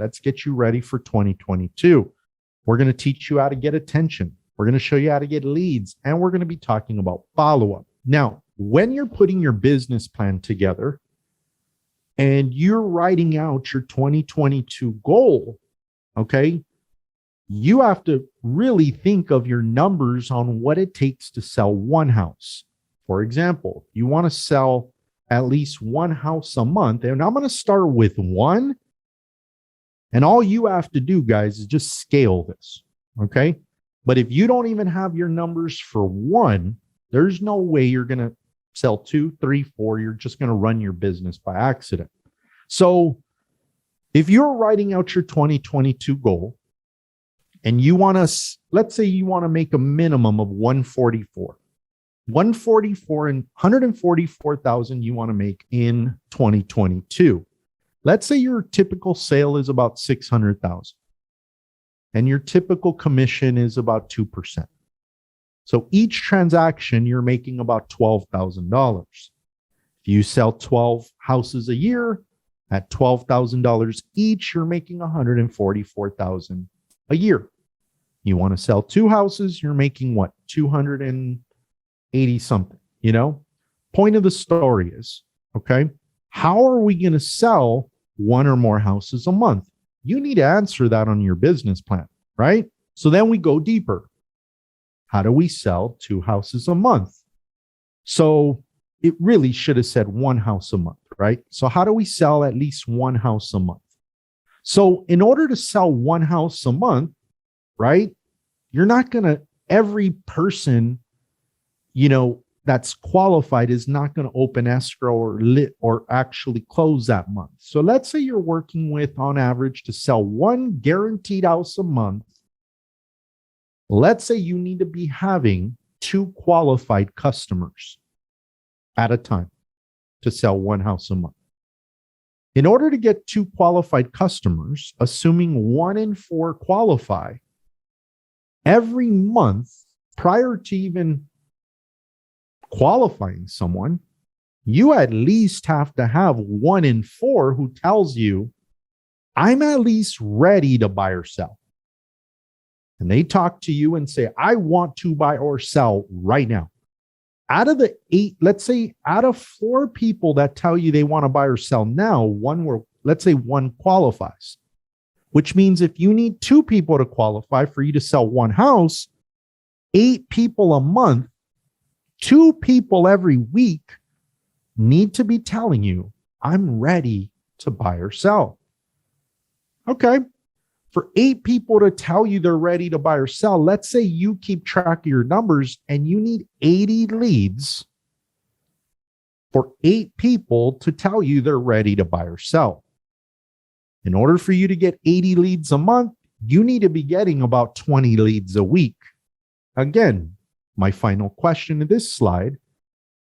Let's get you ready for 2022. We're going to teach you how to get attention. We're going to show you how to get leads, and we're going to be talking about follow-up. Now, when you're putting your business plan together and you're writing out your 2022 goal, okay, you have to really think of your numbers on what it takes to sell one house. For example, you want to sell at least one house a month, and I'm going to start with one. And all you have to do, guys, is just scale this, okay? But if you don't even have your numbers for one, there's no way you're going to sell 2, 3, 4. You're just going to run your business by accident. So if you're writing out your 2022 goal and you want to, let's say you want to make a minimum of 144 and 144,000 you want to make in 2022. Let's say your typical sale is about 600,000 and your typical commission is about 2%. So each transaction, you're making about $12,000. If you sell 12 houses a year at $12,000 each, you're making $144,000 a year. You want to sell 2 houses, you're making what? 280 something, you know? Point of the story is, okay, how are we going to sell 1 or more houses a month? You need to answer that on your business plan, right? So then we go deeper. How do we sell 2 houses a month? So it really should have said 1 house a month, right? So how do we sell at least 1 house a month? So in order to sell 1 house a month, right, you're not going to, every person, you know, that's qualified is not going to open escrow or actually close that month. So let's say you're working with, on average, to sell 1 guaranteed house a month. Let's say you need to be having 2 qualified customers at a time to sell 1 house a month. In order to get 2 qualified customers, assuming 1 in 4 qualify, every month prior to even qualifying someone, you at least have to have 1 in 4 who tells you, I'm at least ready to buy or sell. And they talk to you and say, I want to buy or sell right now. Out of the 8, let's say out of 4 people that tell you they want to buy or sell now, let's say 1 qualifies, which means if you need 2 people to qualify for you to sell 1 house, 8 people a month, 2 people every week need to be telling you, I'm ready to buy or sell. Okay. For 8 people to tell you they're ready to buy or sell, let's say you keep track of your numbers and you need 80 leads for 8 people to tell you they're ready to buy or sell. In order for you to get 80 leads a month, you need to be getting about 20 leads a week. Again, my final question in this slide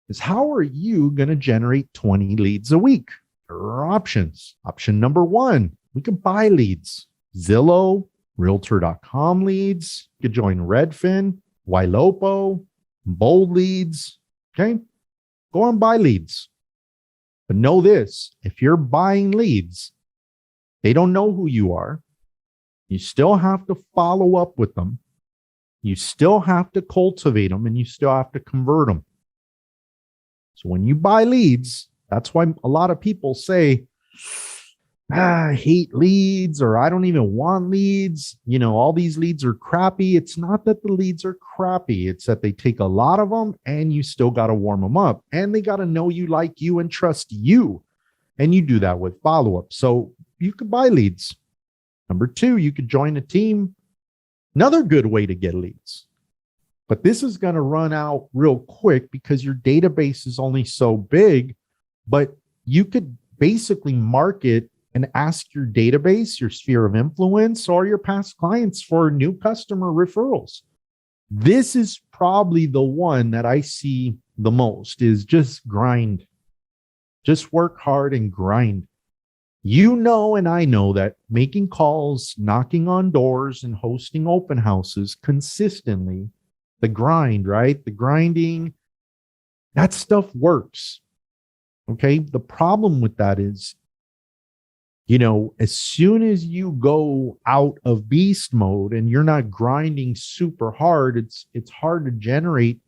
is, how are you going to generate 20 leads a week? There are options. Option number 1, we can buy leads. Zillow, Realtor.com leads. You could join Redfin, Ylopo, Bold Leads. Okay, go and buy leads. But know this, if you're buying leads, they don't know who you are. You still have to follow up with them. You still have to cultivate them, and you still have to convert them. So when you buy leads, that's why a lot of people say, I hate leads, or I don't even want leads. You know, all these leads are crappy. It's not that the leads are crappy. It's that they take a lot of them and you still got to warm them up, and they got to know you, like you, and trust you. And you do that with follow-up. So you could buy leads. Number 2, you could join a team. Another good way to get leads. But this is going to run out real quick because your database is only so big. But you could basically market and ask your database, your sphere of influence, or your past clients for new customer referrals. This is probably the one that I see the most, is just grind. Just work hard and grind. You know, and I know that making calls, knocking on doors, and hosting open houses consistently, the grind, right? The grinding, that stuff works. Okay. The problem with that is As soon as you go out of beast mode and you're not grinding super hard, it's hard to generate,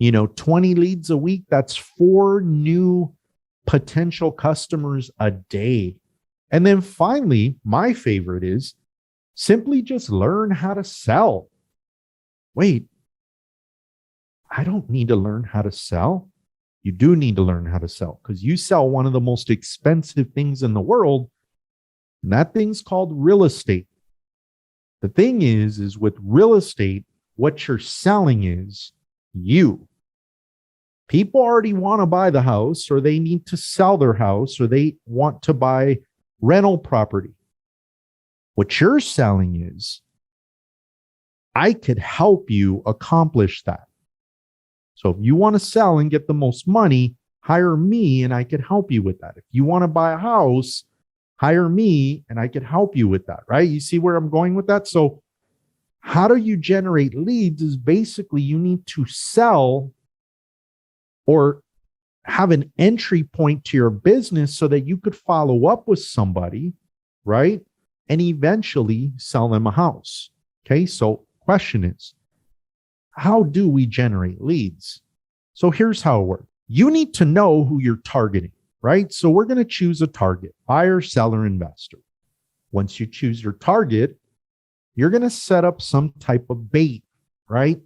20 leads a week. That's 4 new potential customers a day. And then finally, my favorite is simply just learn how to sell. Wait, I don't need to learn how to sell. You do need to learn how to sell because you sell one of the most expensive things in the world. And that thing's called real estate. The thing is with real estate, what you're selling is you. People already want to buy the house, or they need to sell their house, or they want to buy rental property. What you're selling is, I could help you accomplish that. So if you want to sell and get the most money, hire me and I could help you with that. If you want to buy a house, hire me and I could help you with that, right? You see where I'm going with that? So how do you generate leads is basically you need to sell or have an entry point to your business so that you could follow up with somebody, right? And eventually sell them a house. Okay, so question is, how do we generate leads? So here's how it works. You need to know who you're targeting, right? So we're going to choose a target, buyer, seller, investor. Once you choose your target, you're going to set up some type of bait, right?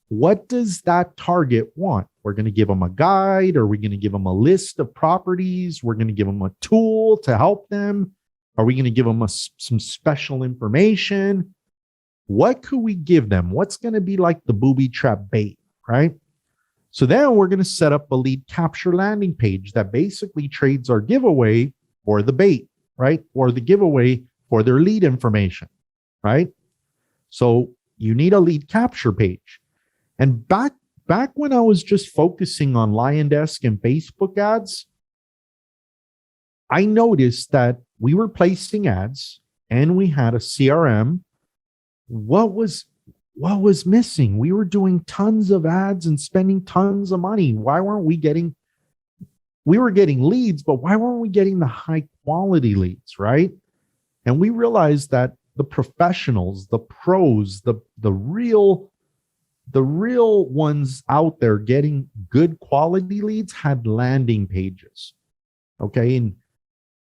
What does that target want? We're going to give them a guide, or we're going to give them a list of properties. We're going to give them a tool to help them. Are we going to give them some special information? What could we give them? What's going to be like the booby trap bait, right? So then we're going to set up a lead capture landing page that basically trades our giveaway for the bait, right? Or the giveaway for their lead information, right? So you need a lead capture page. And back when I was just focusing on LionDesk and Facebook ads, I noticed that we were placing ads and we had a CRM. What was missing? We were doing tons of ads and spending tons of money. Why weren't we getting leads, but why weren't we getting the high quality leads, right? And we realized that the professionals, the pros, the real ones out there getting good quality leads had landing pages. Okay. And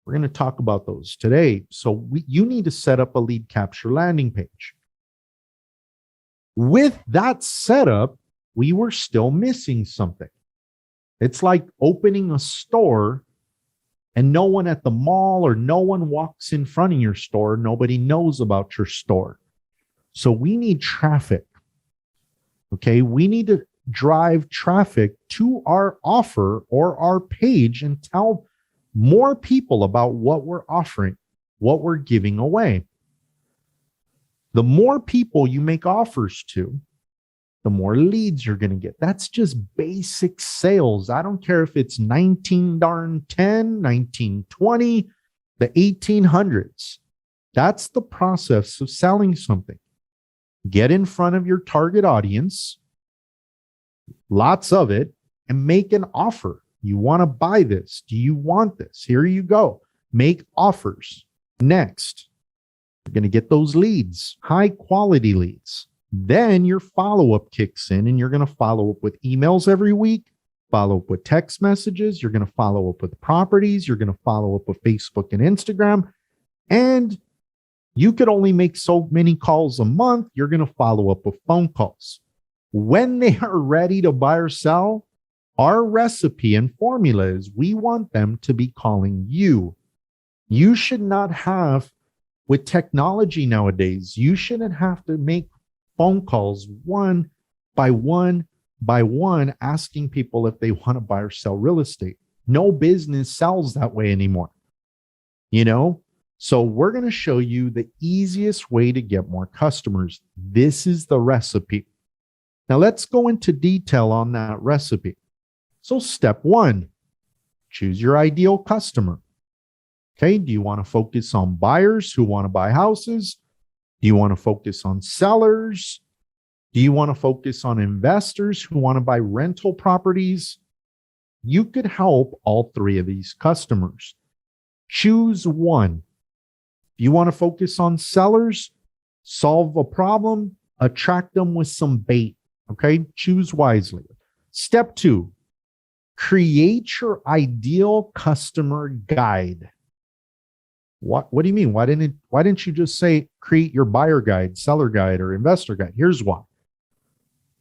we're going to talk about those today. So you need to set up a lead capture landing page. With that setup, we were still missing something. It's like opening a store and no one at the mall or no one walks in front of your store. Nobody knows about your store. So we need traffic. Okay, we need to drive traffic to our offer or our page and tell more people about what we're offering, what we're giving away. The more people you make offers to, the more leads you're going to get. That's just basic sales. I don't care if it's 1910, 1920, the 1800s. That's the process of selling something. Get in front of your target audience, lots of it, and make an offer. You want to buy this? Do you want this? Here you go. Make offers. Next, you're going to get those leads, high quality leads. Then your follow-up kicks in and you're going to follow up with emails every week, follow up with text messages. You're going to follow up with properties. You're going to follow up with Facebook and Instagram. And you could only make so many calls a month. You're going to follow up with phone calls. When they are ready to buy or sell, our recipe and formula is we want them to be calling you. You should not have, with technology nowadays, you shouldn't have to make phone calls one by one, asking people if they want to buy or sell real estate. No business sells that way anymore. So we're going to show you the easiest way to get more customers. This is the recipe. Now let's go into detail on that recipe. So step 1, choose your ideal customer. Okay, do you want to focus on buyers who want to buy houses? Do you want to focus on sellers? Do you want to focus on investors who want to buy rental properties? You could help all 3 of these customers. Choose one. If you want to focus on sellers, solve a problem, attract them with some bait. Okay, choose wisely. Step 2, create your ideal customer guide. What do you mean? Why didn't you just say create your buyer guide, seller guide, or investor guide? Here's why.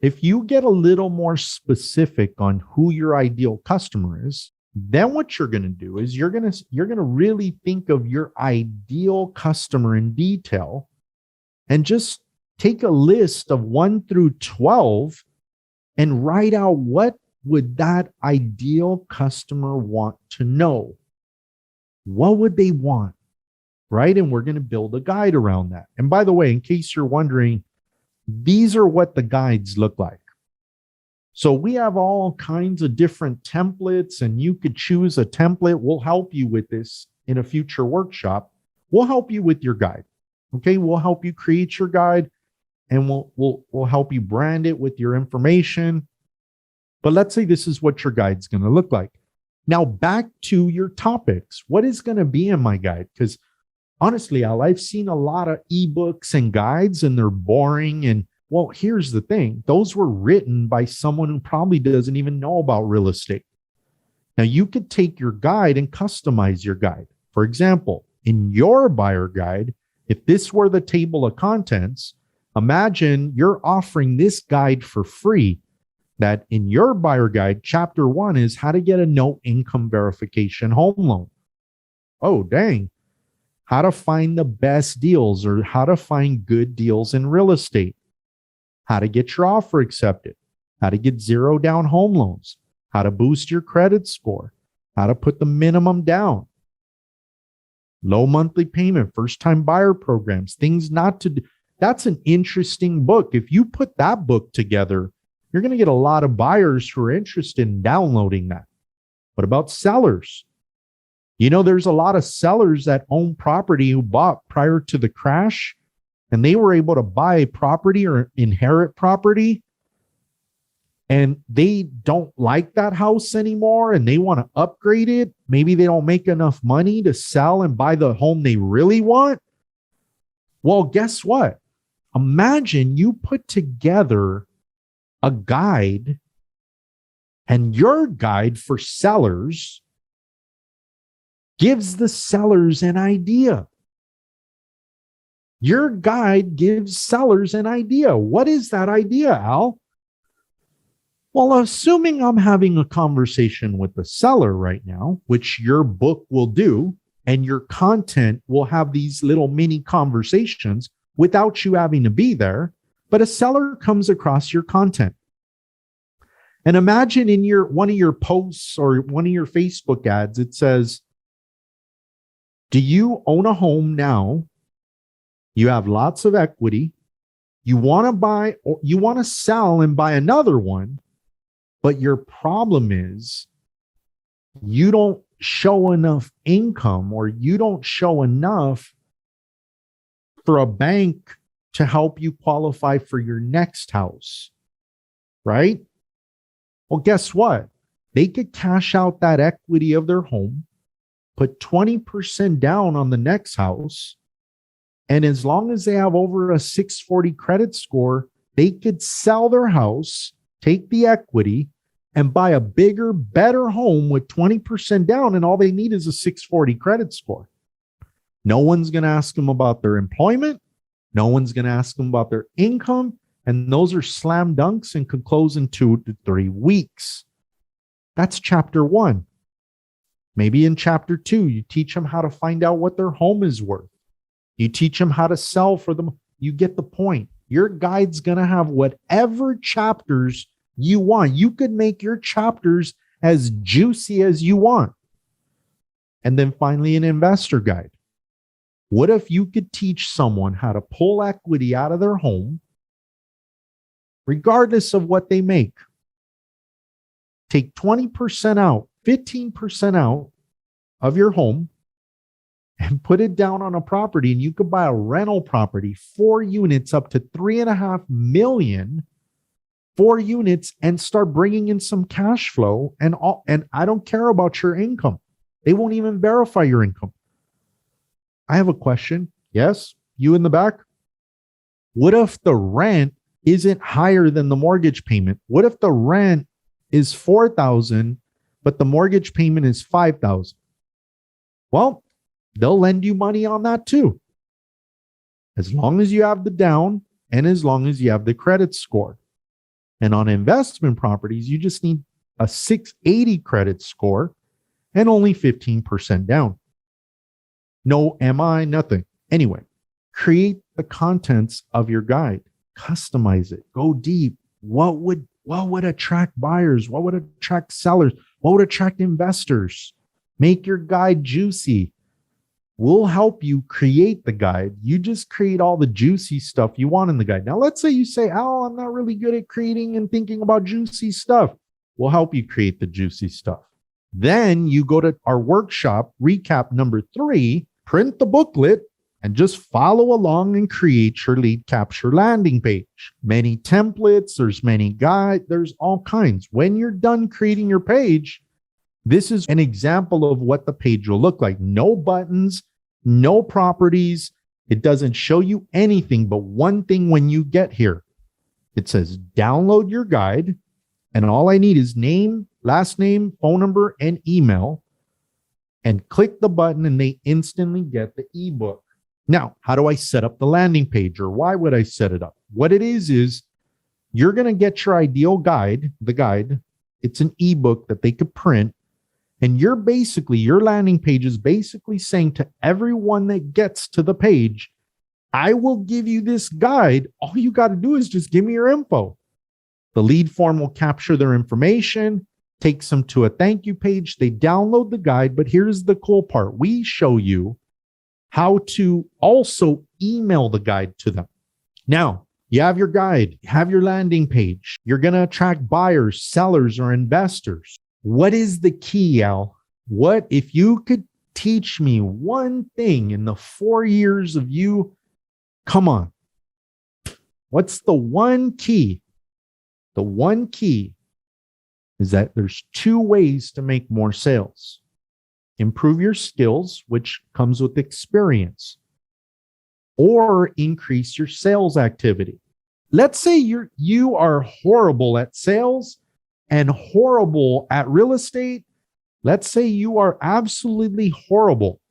If you get a little more specific on who your ideal customer is, then what you're going to do is you're going to really think of your ideal customer in detail and just take a list of 1 through 12 and write out what would that ideal customer want to know. What would they want? Right? And we're going to build a guide around that. And by the way, in case you're wondering, these are what the guides look like. So we have all kinds of different templates, and you could choose a template. We'll help you with this in a future workshop. We'll help you with your guide. Okay, we'll help you create your guide, and we'll help you brand it with your information. But let's say this is what your guide's going to look like. Now back to your topics. What is going to be in my guide? Because honestly, Al, I've seen a lot of ebooks and guides, and they're boring. And well, here's the thing. Those were written by someone who probably doesn't even know about real estate. Now, you could take your guide and customize your guide. For example, in your buyer guide, if this were the table of contents, imagine you're offering this guide for free. That in your buyer guide, chapter 1 is how to get a no income verification home loan. Oh, dang. How to find the best deals, or how to find good deals in real estate. How to get your offer accepted. How to get 0 down home loans. How to boost your credit score. How to put the minimum down. Low monthly payment, first time buyer programs, things not to do. That's an interesting book. If you put that book together, you're going to get a lot of buyers who are interested in downloading that. What about sellers? You know, there's a lot of sellers that own property who bought prior to the crash, and they were able to buy property or inherit property, and they don't like that house anymore and they want to upgrade it. Maybe they don't make enough money to sell and buy the home they really want. Well, guess what? Imagine you put together a guide, and your guide for sellers gives the sellers an idea. Your guide gives sellers an idea. What is that idea, Al? Well, assuming I'm having a conversation with the seller right now, which your book will do, and your content will have these little mini conversations without you having to be there, but a seller comes across your content. And imagine in one of your posts or one of your Facebook ads, it says, do you own a home now? You have lots of equity. You want to buy, or you want to sell and buy another one, but your problem is you don't show enough income, or you don't show enough for a bank to help you qualify for your next house, right? Well, guess what? They could cash out that equity of their home, put 20% down on the next house, and as long as they have over a 640 credit score, they could sell their house, take the equity, and buy a bigger, better home with 20% down, and all they need is a 640 credit score. No one's going to ask them about their employment. No one's going to ask them about their income. And those are slam dunks and could close in 2 to 3 weeks. That's chapter 1. Maybe in chapter 2, you teach them how to find out what their home is worth. You teach them how to sell for them. You get the point. Your guide's going to have whatever chapters you want. You could make your chapters as juicy as you want. And then finally, an investor guide. What if you could teach someone how to pull equity out of their home, regardless of what they make? Take 20% out, 15% out of your home and put it down on a property, and you could buy a rental property, 4 units up to $3.5 million, 4 units, and start bringing in some cash flow. And I don't care about your income. They won't even verify your income. I have a question. Yes, you in the back. What if the rent isn't higher than the mortgage payment? What if the rent is 4,000, but the mortgage payment is 5,000? Well, they'll lend you money on that too. As long as you have the down and as long as you have the credit score. And on investment properties, you just need a 680 credit score and only 15% down. No MI, nothing. Anyway, create the contents of your guide, customize it, go deep. What would attract buyers? What would attract sellers? What would attract investors? Make your guide juicy. We'll help you create the guide. You just create all the juicy stuff you want in the guide. Now, let's say you say, "Oh, I'm not really good at creating and thinking about juicy stuff." We'll help you create the juicy stuff. Then you go to our workshop, recap number 3, print the booklet, and just follow along and create your lead capture landing page. Many templates, there's many guides, there's all kinds. When you're done creating your page, this is an example of what the page will look like. No buttons, no properties. It doesn't show you anything but one thing when you get here. It says download your guide, and all I need is name, last name, phone number, and email. And click the button and they instantly get the ebook. Now, how do I set up the landing page, or why would I set it up? What it is you're going to get your ideal guide, the guide. It's an ebook that they could print. And your landing page is basically saying to everyone that gets to the page, I will give you this guide. All you got to do is just give me your info. The lead form will capture their information, takes them to a thank you page. They download the guide, but here's the cool part. We show you how to also email the guide to them. Now, you have your guide, you have your landing page. You're going to attract buyers, sellers, or investors. What is the key, Al? What if you could teach me one thing in the 4 years of you? Come on. What's the one key? The one key is that there's 2 ways to make more sales. Improve your skills, which comes with experience, or increase your sales activity. Let's say you are horrible at sales and horrible at real estate. Let's say you are absolutely horrible,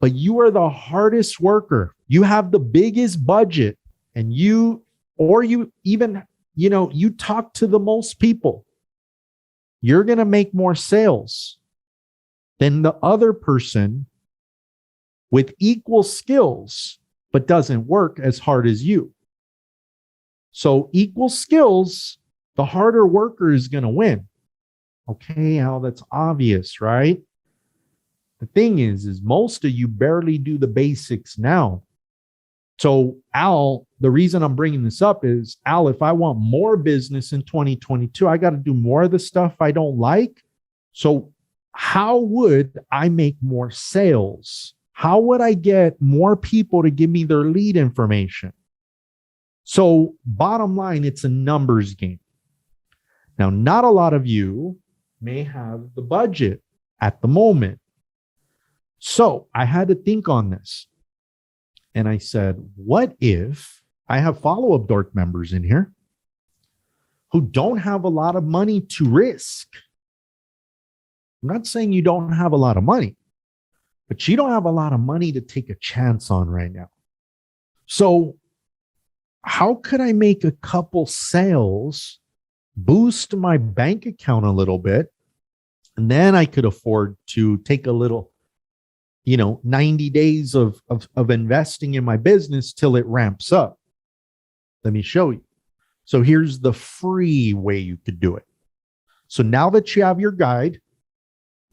but you are the hardest worker. You have the biggest budget, and you talk to the most people. You're going to make more sales than the other person with equal skills, but doesn't work as hard as you. So equal skills, the harder worker is going to win. Okay, Al, that's obvious, right? The thing is most of you barely do the basics now. So Al, the reason I'm bringing this up is, Al, if I want more business in 2022, I got to do more of the stuff I don't like. So how would I make more sales? How would I get more people to give me their lead information? So bottom line, it's a numbers game. Now, not a lot of you may have the budget at the moment. So I had to think on this. And I said, what if I have FollowUpDorks members in here who don't have a lot of money to risk? I'm not saying you don't have a lot of money, but you don't have a lot of money to take a chance on right now. So how could I make a couple sales, boost my bank account a little bit, and then I could afford to take a little, 90 days of investing in my business till it ramps up? Let me show you. So here's the free way you could do it. So now that you have your guide,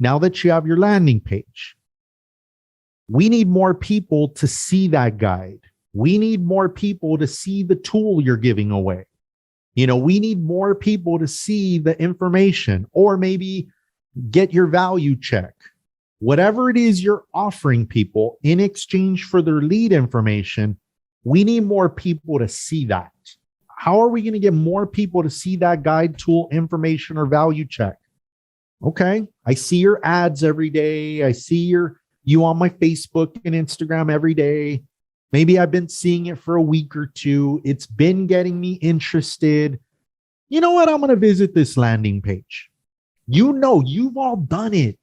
now that you have your landing page, we need more people to see that guide. We need more people to see the tool you're giving away. We need more people to see the information, or maybe get your value check. Whatever it is you're offering people in exchange for their lead information, we need more people to see that. How are we going to get more people to see that guide, tool, information, or value check? Okay, I see your ads every day. I see your you on my Facebook and Instagram every day. Maybe I've been seeing it for a week or two. It's been getting me interested. You know what? I'm going to visit this landing page. You know, you've all done it.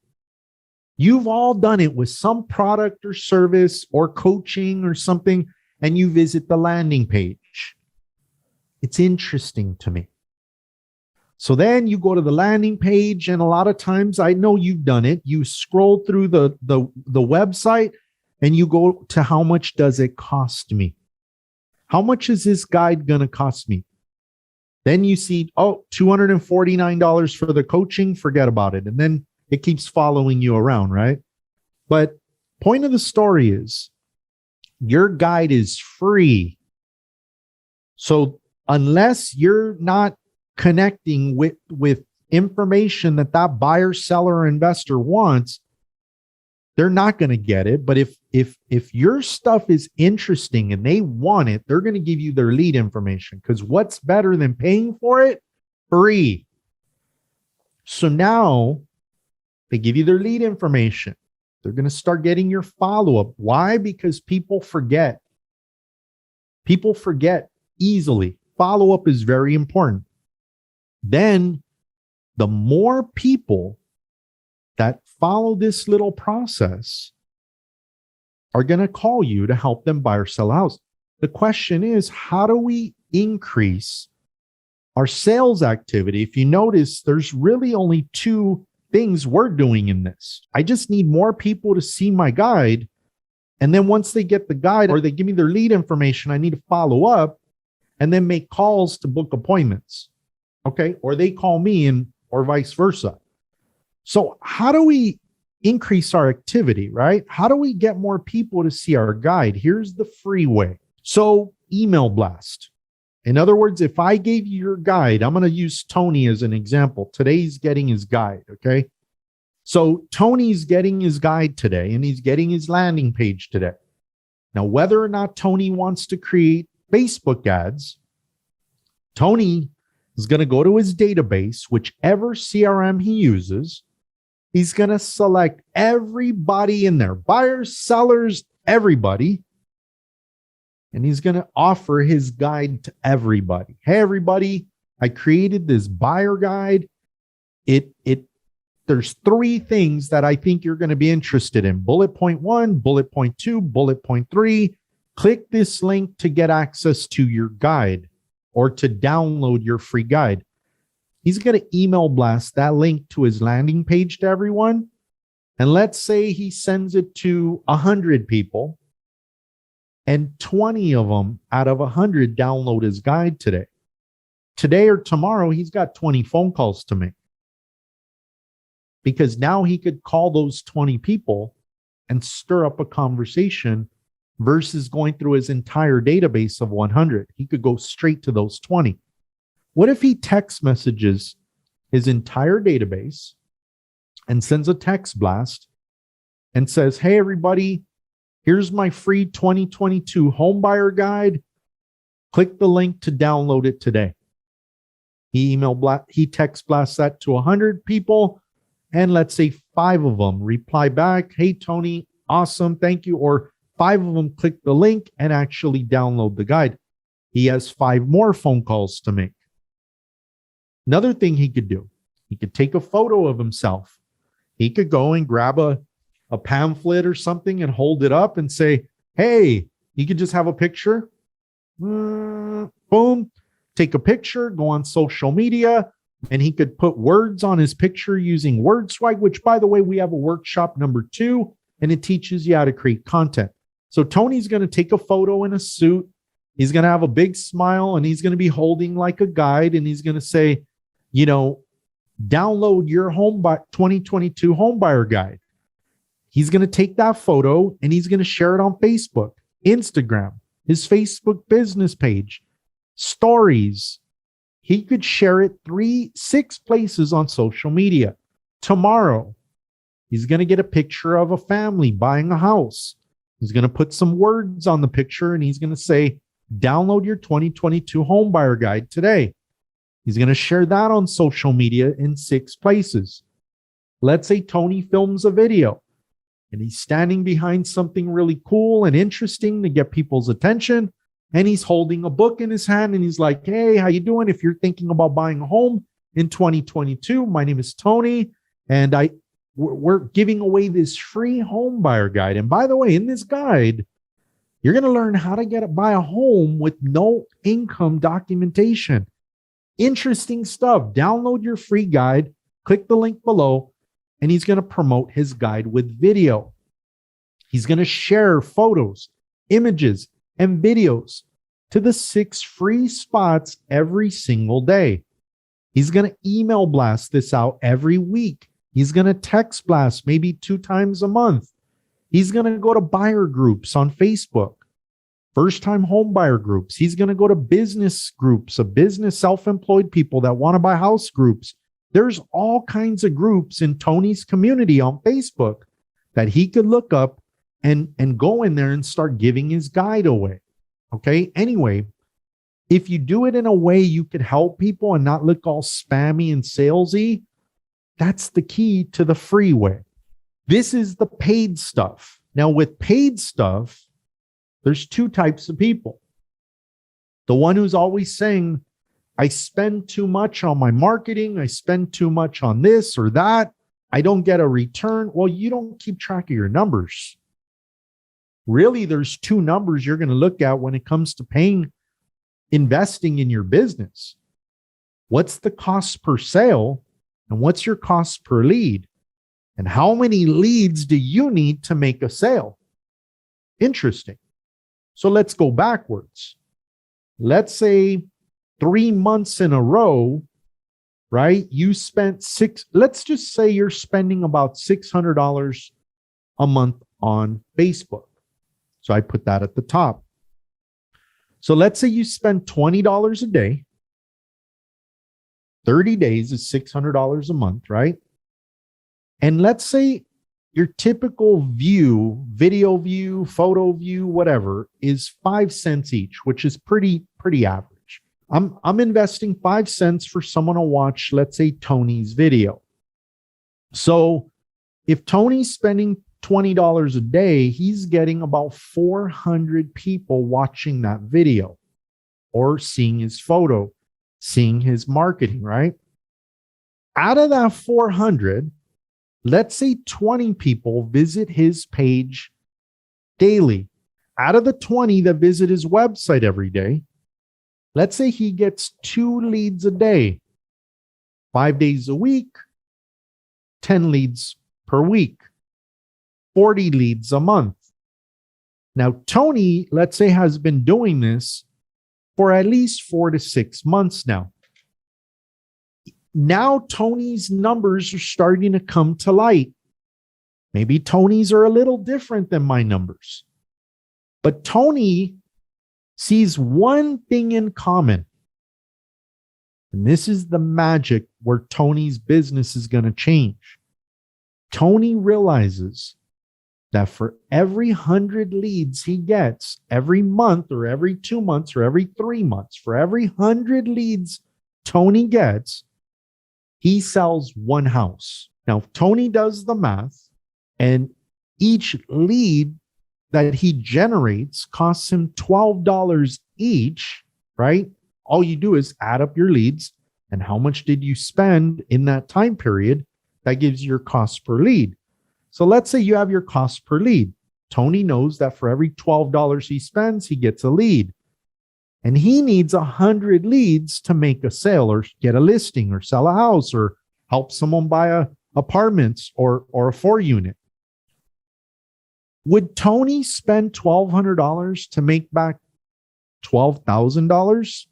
You've all done it with some product or service or coaching or something, and you visit the landing page. It's interesting to me. So then you go to the landing page, and a lot of times, I know you've done it. You scroll through the website and you go to how much does it cost me? How much is this guide going to cost me? Then you see, oh, $249 for the coaching, forget about it. And then it keeps following you around, right? But point of the story is your guide is free. So unless you're not connecting with information that buyer, seller, or investor wants, they're not going to get it. But if your stuff is interesting and they want it, they're going to give you their lead information, because what's better than paying for it? Free. So now they give you their lead information. They're going to start getting your follow-up. Why? Because people forget. People forget easily. Follow-up is very important. Then the more people that follow this little process are going to call you to help them buy or sell a house. The question is, how do we increase our sales activity? If you notice, there's really only two things we're doing in this. I just need more people to see my guide. And then once they get the guide or they give me their lead information, I need to follow up and then make calls to book appointments. Okay. Or they call me or vice versa. So how do we increase our activity, right? How do we get more people to see our guide? Here's the Freeway. So email blast. In other words, if I gave you your guide, I'm going to use Tony as an example. Today's getting his guide, okay? So Tony's getting his guide today, and he's getting his landing page today. Now, whether or not Tony wants to create Facebook ads, Tony is going to go to his database, whichever CRM he uses. He's going to select everybody in there, buyers, sellers, everybody. And he's going to offer his guide to everybody. Hey, everybody, I created this buyer guide. There's three things that I think you're going to be interested in. Bullet point 1, bullet point 2, bullet point 3. Click this link to get access to your guide or to download your free guide. He's going to email blast that link to his landing page to everyone. And let's say he sends it to 100 people, and 20 of them out of 100 download his guide today. Today or tomorrow, he's got 20 phone calls to make. Because now he could call those 20 people and stir up a conversation versus going through his entire database of 100. He could go straight to those 20. What if he text messages his entire database and sends a text blast and says, hey, everybody, here's my free 2022 homebuyer guide. Click the link to download it today. He text blasts that to 100 people, and let's say 5 of them reply back, hey, Tony, awesome, thank you. Or 5 of them click the link and actually download the guide. He has 5 more phone calls to make. Another thing he could do, he could take a photo of himself. He could go and grab a pamphlet or something and hold it up and say, hey, he could just have a picture. Boom. Take a picture, go on social media, and he could put words on his picture using WordSwag, which, by the way, we have a workshop number 2, and it teaches you how to create content. So Tony's going to take a photo in a suit. He's going to have a big smile, and he's going to be holding like a guide, and he's going to say, you know, download your 2022 homebuyer guide. He's going to take that photo and he's going to share it on Facebook, Instagram, his Facebook business page, stories. He could share it 6 places on social media. Tomorrow, he's going to get a picture of a family buying a house. He's going to put some words on the picture and he's going to say, download your 2022 homebuyer guide today. He's going to share that on social media in 6 places. Let's say Tony films a video. and he's standing behind something really cool and interesting to get people's attention. And he's holding a book in his hand and he's like, hey, how you doing? If you're thinking about buying a home in 2022, my name is Tony, and we're giving away this free home buyer guide. And by the way, in this guide, you're going to learn how to buy a home with no income documentation. Interesting stuff. Download your free guide, click the link below, and he's going to promote his guide with video. He's going to share photos, images, and videos to the 6 free spots every single day. He's going to email blast this out every week. He's going to text blast maybe 2 times a month. He's going to go to buyer groups on Facebook, first-time home buyer groups. He's going to go to business groups of business self-employed people that want to buy house groups. There's all kinds of groups in Tony's community on Facebook that he could look up and go in there and start giving his guide away. Okay. Anyway, if you do it in a way you could help people and not look all spammy and salesy, that's the key to the freeway. This is the paid stuff. Now, with paid stuff, there's 2 types of people. The one who's always saying, I spend too much on my marketing. I spend too much on this or that. I don't get a return. Well, you don't keep track of your numbers. Really, there's 2 numbers you're going to look at when it comes to investing in your business. What's the cost per sale and what's your cost per lead? And how many leads do you need to make a sale? Interesting. So let's go backwards. Let's say 3 months in a row, right? You spent let's just say you're spending about $600 a month on Facebook. So I put that at the top. So let's say you spend $20 a day. 30 days is $600 a month, right? And let's say your typical view, video view, photo view, whatever, is 5 cents each, which is pretty average. I'm investing 5 cents for someone to watch, let's say, Tony's video. So if Tony's spending $20 a day, he's getting about 400 people watching that video or seeing his photo, seeing his marketing, right? Out of that 400, let's say 20 people visit his page daily. Out of the 20 that visit his website every day, let's say he gets 2 leads a day, 5 days a week, 10 leads per week, 40 leads a month. Now, Tony, let's say, has been doing this for at least 4 to 6 months now. Now, Tony's numbers are starting to come to light. Maybe Tony's are a little different than my numbers. But Tony sees one thing in common. And this is the magic where Tony's business is going to change. Tony realizes that for every 100 leads he gets every month or every 2 months or every 3 months, for every 100 leads Tony gets, he sells 1 house. Now, Tony does the math, and each lead that he generates costs him $12 each, right? All you do is add up your leads and how much did you spend in that time period. That gives you your cost per lead. So let's say you have your cost per lead. Tony knows that for every $12 he spends, he gets a lead. And he needs 100 leads to make a sale or get a listing or sell a house or help someone buy apartments or a 4-unit. Would Tony spend $1,200 to make back $12,000?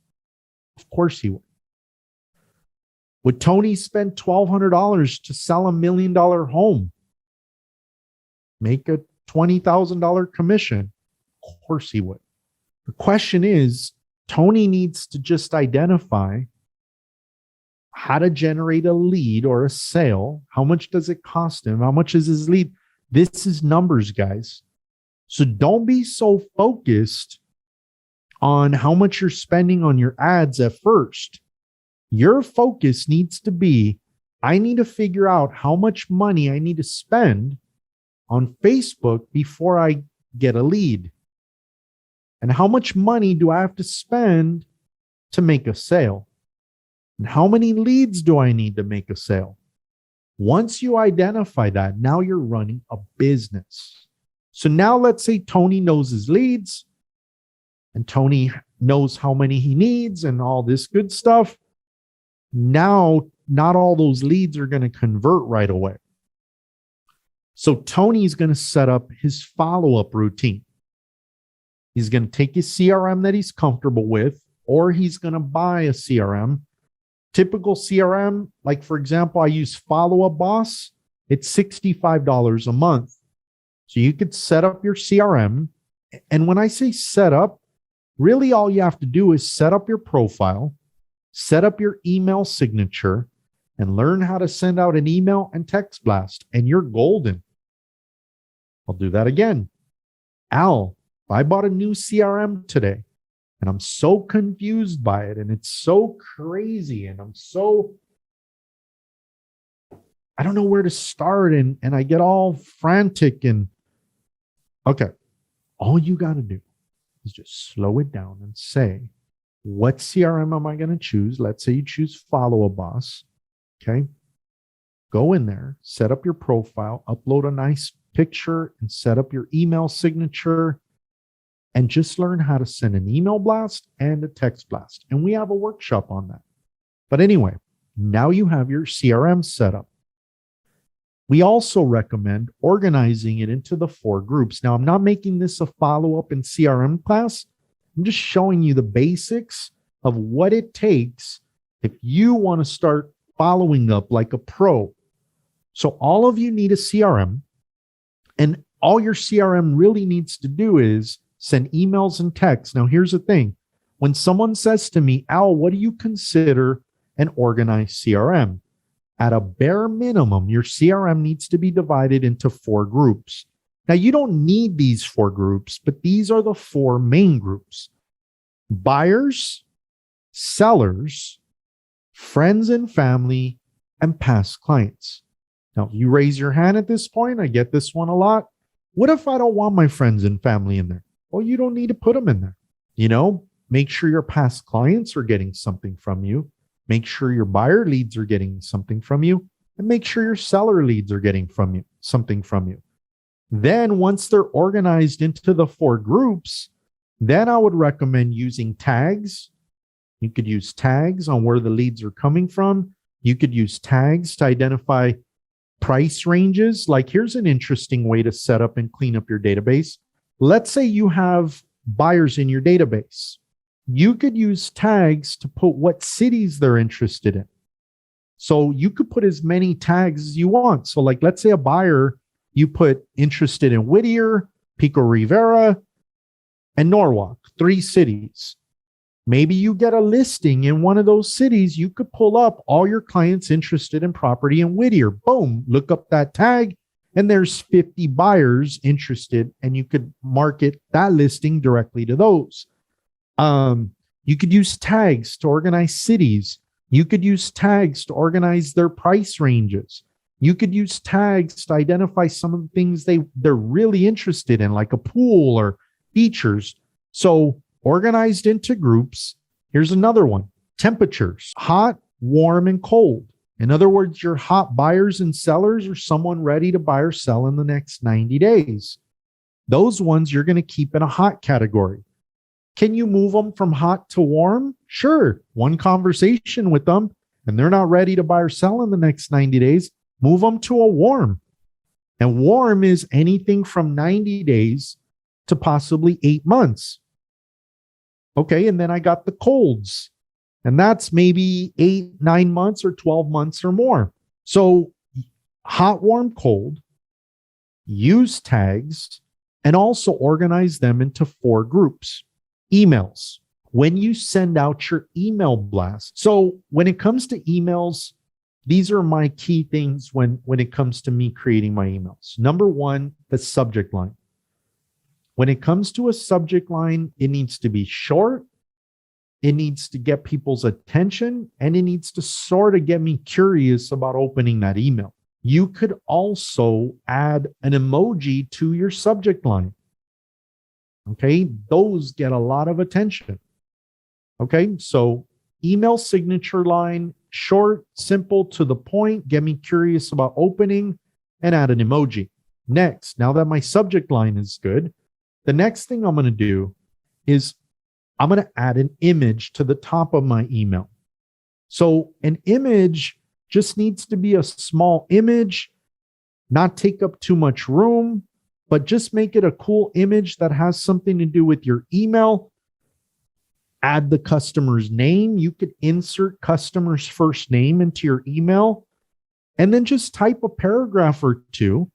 Of course he would. Would Tony spend $1,200 to sell $1 million home? Make a $20,000 commission? Of course he would. The question is, Tony needs to just identify how to generate a lead or a sale. How much does it cost him? How much is his lead? This is numbers, guys. So don't be so focused on how much you're spending on your ads at first. Your focus needs to be, I need to figure out how much money I need to spend on Facebook before I get a lead? And how much money do I have to spend to make a sale? And how many leads do I need to make a sale? Once you identify that, now you're running a business. So now let's say Tony knows his leads and Tony knows how many he needs and all this good stuff. Now, not all those leads are going to convert right away. So Tony's going to set up his follow-up routine. He's going to take his CRM that he's comfortable with, or he's going to buy a CRM. Typical CRM, like for example, I use Follow-Up Boss. It's $65 a month. So you could set up your CRM. And when I say set up, really all you have to do is set up your profile, set up your email signature, and learn how to send out an email and text blast, and you're golden. I'll do that again. Al, I bought a new CRM today, and I'm so confused by it, and it's so crazy, and I don't know where to start, and I get all frantic. And okay, all you got to do is just slow it down and say, what CRM am I going to choose? Let's say you choose Follow-Up Boss. Okay. Go in there, set up your profile, upload a nice picture, and set up your email signature, and just learn how to send an email blast and a text blast. And we have a workshop on that. But anyway, now you have your CRM set up. We also recommend organizing it into the 4 groups. Now, I'm not making this a follow-up in CRM class. I'm just showing you the basics of what it takes if you want to start following up like a pro. So all of you need a CRM, and all your CRM really needs to do is send emails and texts. Now, here's the thing. When someone says to me, Al, what do you consider an organized CRM? At a bare minimum, your CRM needs to be divided into 4 groups. Now, you don't need these 4 groups, but these are the 4 main groups: buyers, sellers, friends and family, and past clients. Now, you raise your hand at this point. I get this one a lot. What if I don't want my friends and family in there? Well, you don't need to put them in there. Make sure your past clients are getting something from you. Make sure your buyer leads are getting something from you, and make sure your seller leads are getting something from you. Then once they're organized into the 4 groups, then I would recommend using tags. You could use tags on where the leads are coming from. You could use tags to identify price ranges. Like, here's an interesting way to set up and clean up your database. Let's say you have buyers in your database. You could use tags to put what cities they're interested in. So you could put as many tags as you want. So like, let's say a buyer, you put interested in Whittier, Pico Rivera, and Norwalk, 3 cities. Maybe you get a listing in one of those cities. You could pull up all your clients interested in property in Whittier. Boom, look up that tag, and there's 50 buyers interested, and you could market that listing directly to those. You could use tags to organize cities. You could use tags to organize their price ranges. You could use tags to identify some of the things they're really interested in, like a pool or features. So organized into groups. Here's another one: temperatures, hot, warm, and cold. In other words, your hot buyers and sellers are someone ready to buy or sell in the next 90 days. Those ones you're going to keep in a hot category. Can you move them from hot to warm? Sure. One conversation with them and they're not ready to buy or sell in the next 90 days. Move them to a warm. And warm is anything from 90 days to possibly 8 months. Okay, and then I got the colds. And that's maybe 8, 9 months or 12 months or more. So hot, warm, cold, use tags, and also organize them into 4 groups. Emails. When you send out your email blast. So when it comes to emails, these are my key things when it comes to me creating my emails. Number 1, the subject line. When it comes to a subject line, it needs to be short. It needs to get people's attention, and it needs to sort of get me curious about opening that email. You could also add an emoji to your subject line. Okay, those get a lot of attention. Okay, so email signature line, short, simple, to the point, get me curious about opening, and add an emoji. Next, now that my subject line is good, the next thing I'm going to do is I'm going to add an image to the top of my email. So an image just needs to be a small image, not take up too much room, but just make it a cool image that has something to do with your email. Add the customer's name. You could insert customer's first name into your email and then just type a paragraph or two,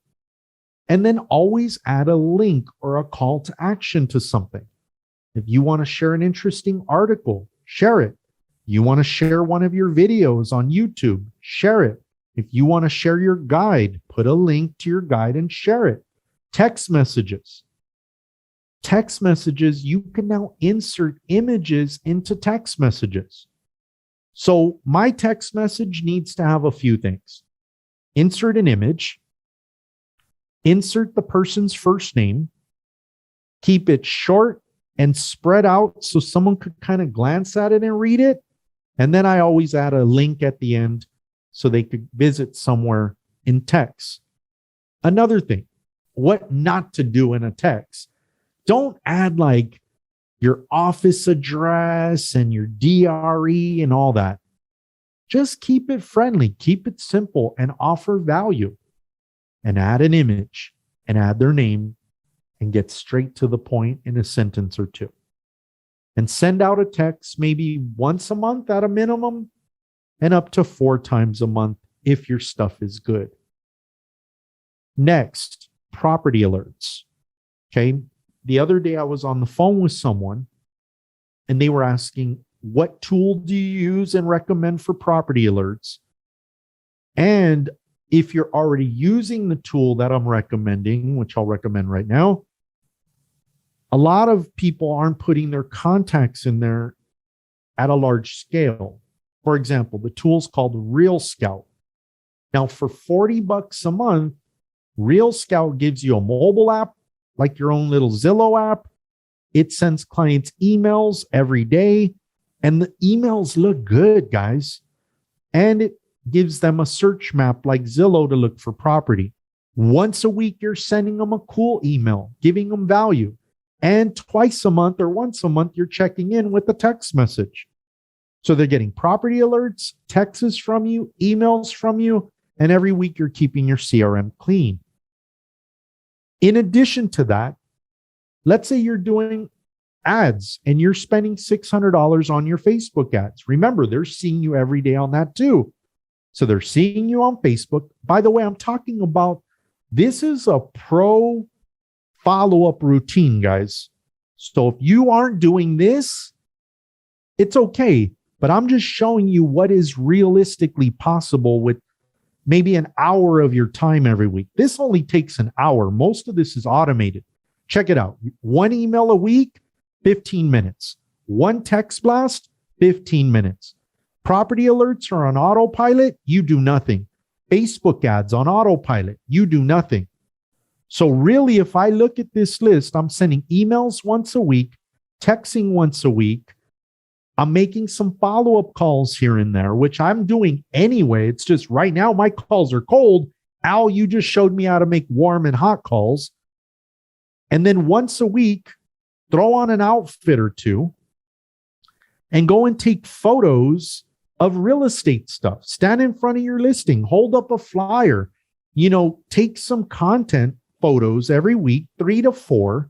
and then always add a link or a call to action to something. If you want to share an interesting article, share it. You want to share one of your videos on YouTube, share it. If you want to share your guide, put a link to your guide and share it. Text messages. Text messages, you can now insert images into text messages. So my text message needs to have a few things. Insert an image. Insert the person's first name. Keep it short and spread out so someone could kind of glance at it and read it. And then I always add a link at the end so they could visit somewhere in text. Another thing, what not to do in a text. Don't add like your office address and your DRE and all that. Just keep it friendly, keep it simple, and offer value. And add an image and add their name and get straight to the point in a sentence or two. And send out a text maybe once a month at a minimum and up to 4 times a month if your stuff is good. Next, property alerts. Okay. The other day I was on the phone with someone and they were asking, what tool do you use and recommend for property alerts? And if you're already using the tool that I'm recommending, which I'll recommend right now, a lot of people aren't putting their contacts in there at a large scale. For example, the tool's called Real Scout. Now, for $40 a month, Real Scout gives you a mobile app, like your own little Zillow app. It sends clients emails every day, and the emails look good, guys. And it gives them a search map like Zillow to look for property. Once a week, you're sending them a cool email, giving them value. And twice a month or once a month, you're checking in with a text message. So they're getting property alerts, texts from you, emails from you, and every week you're keeping your CRM clean. In addition to that, let's say you're doing ads and you're spending $600 on your Facebook ads. Remember, they're seeing you every day on that too. So they're seeing you on Facebook. By the way, I'm talking about, this is a pro follow-up routine, guys. So if you aren't doing this, it's okay. But I'm just showing you what is realistically possible with maybe an hour of your time every week. This only takes an hour. Most of this is automated. Check it out. 1 email a week, 15 minutes. 1 text blast, 15 minutes. Property alerts are on autopilot. You do nothing. Facebook ads on autopilot. You do nothing. So really, if I look at this list, I'm sending emails once a week, texting once a week. I'm making some follow-up calls here and there, which I'm doing anyway. It's just right now my calls are cold. Al, you just showed me how to make warm and hot calls. And then once a week, throw on an outfit or two and go and take photos of real estate stuff. Stand in front of your listing, hold up a flyer, take some content photos every week, 3 to 4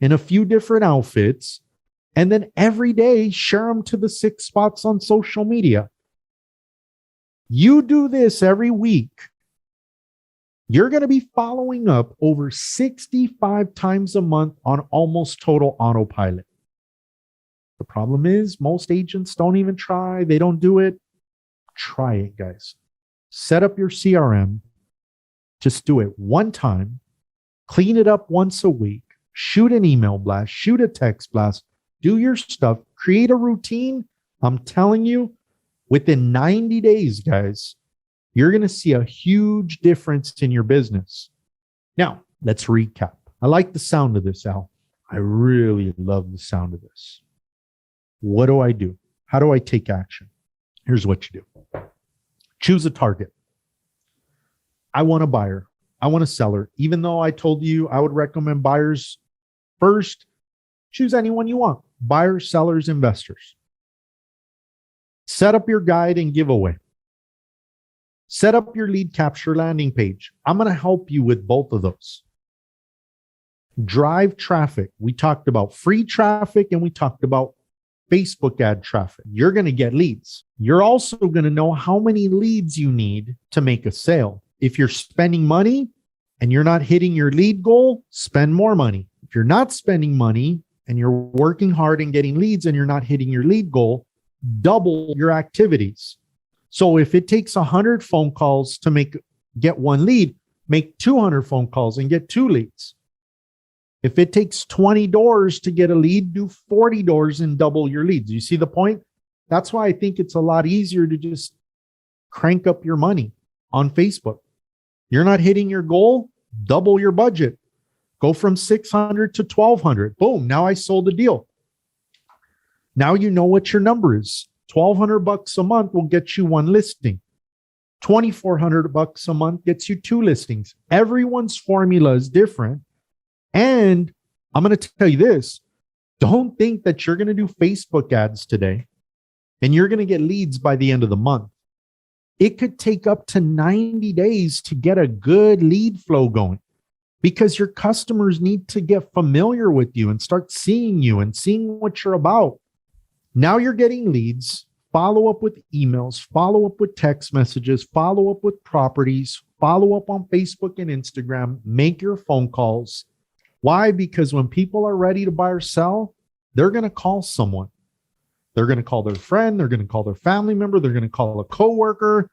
in a few different outfits. And then every day, share them to the 6 spots on social media. You do this every week, you're going to be following up over 65 times a month on almost total autopilot. The problem is most agents don't even try. They don't do it. Try it, guys. Set up your CRM. Just do it one time. Clean it up once a week. Shoot an email blast. Shoot a text blast. Do your stuff, create a routine. I'm telling you, within 90 days, guys, you're going to see a huge difference in your business. Now, let's recap. I like the sound of this, Al. I really love the sound of this. What do I do? How do I take action? Here's what you do. Choose a target. I want a buyer. I want a seller. Even though I told you I would recommend buyers first, choose anyone you want. Buyers, sellers, investors. Set up your guide and giveaway. Set up your lead capture landing page. I'm going to help you with both of those. Drive traffic. We talked about free traffic and we talked about Facebook ad traffic. You're going to get leads. You're also going to know how many leads you need to make a sale. If you're spending money and you're not hitting your lead goal, spend more money. If you're not spending money and you're working hard and getting leads and you're not hitting your lead goal, double your activities. So if it takes 100 phone calls to get one lead, make 200 phone calls and get 2 leads. If it takes 20 doors to get a lead, do 40 doors and double your leads. You see the point? That's why I think it's a lot easier to just crank up your money on Facebook. You're not hitting your goal, double your budget. Go from 600 to 1,200. Boom, now I sold a deal. Now you know what your number is. $1,200 a month will get you 1 listing. $2,400 a month gets you 2 listings. Everyone's formula is different. And I'm going to tell you this, don't think that you're going to do Facebook ads today and you're going to get leads by the end of the month. It could take up to 90 days to get a good lead flow going because your customers need to get familiar with you and start seeing you and seeing what you're about. Now you're getting leads, follow up with emails, follow up with text messages, follow up with properties, follow up on Facebook and Instagram, make your phone calls. Why? Because when people are ready to buy or sell, they're going to call someone. They're going to call their friend. They're going to call their family member. They're going to call a coworker,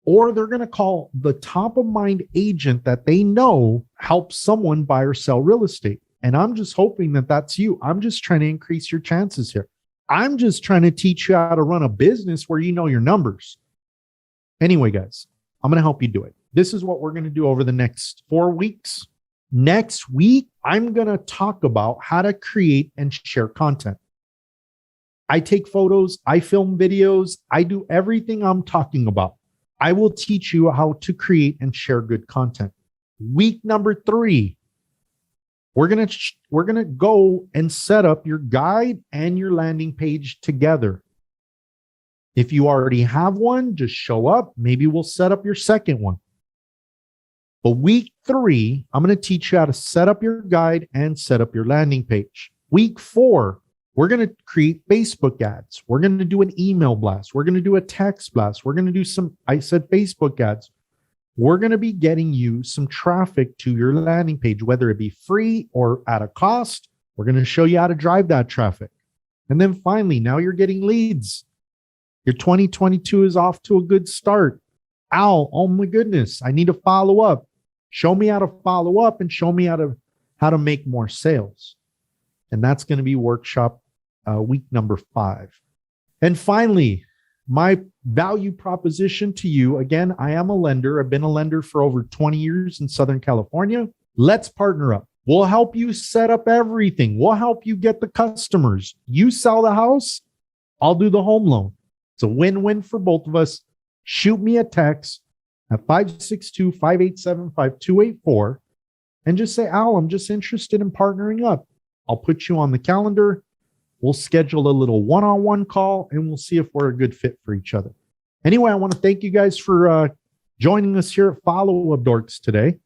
or they're going to call the top of mind agent that they know helps someone buy or sell real estate. And I'm just hoping that that's you. I'm just trying to increase your chances here. I'm just trying to teach you how to run a business where you know your numbers. Anyway, guys, I'm going to help you do it. This is what we're going to do over the next 4 weeks. Next week, I'm going to talk about how to create and share content. I take photos, I film videos, I do everything I'm talking about. I will teach you how to create and share good content. Week number 3, we're going to go and set up your guide and your landing page together. If you already have one, just show up. Maybe we'll set up your second one. But week 3, I'm going to teach you how to set up your guide and set up your landing page. Week 4, we're going to create Facebook ads. We're going to do an email blast. We're going to do a text blast. We're going to do Facebook ads. We're going to be getting you some traffic to your landing page, whether it be free or at a cost. We're going to show you how to drive that traffic. And then finally, now you're getting leads. Your 2022 is off to a good start. Al, oh my goodness, I need to follow up. Show me how to follow up and show me how to make more sales. And that's going to be workshop week number 5. And finally, my value proposition to you, again, I am a lender. I've been a lender for over 20 years in Southern California. Let's partner up. We'll help you set up everything. We'll help you get the customers. You sell the house, I'll do the home loan. It's a win-win for both of us. Shoot me a text at 562-587-5284 and just say, Al, I'm just interested in partnering up. I'll put you on the calendar. We'll schedule a little one-on-one call and we'll see if we're a good fit for each other. Anyway, I want to thank you guys for joining us here at FollowUpDorks today.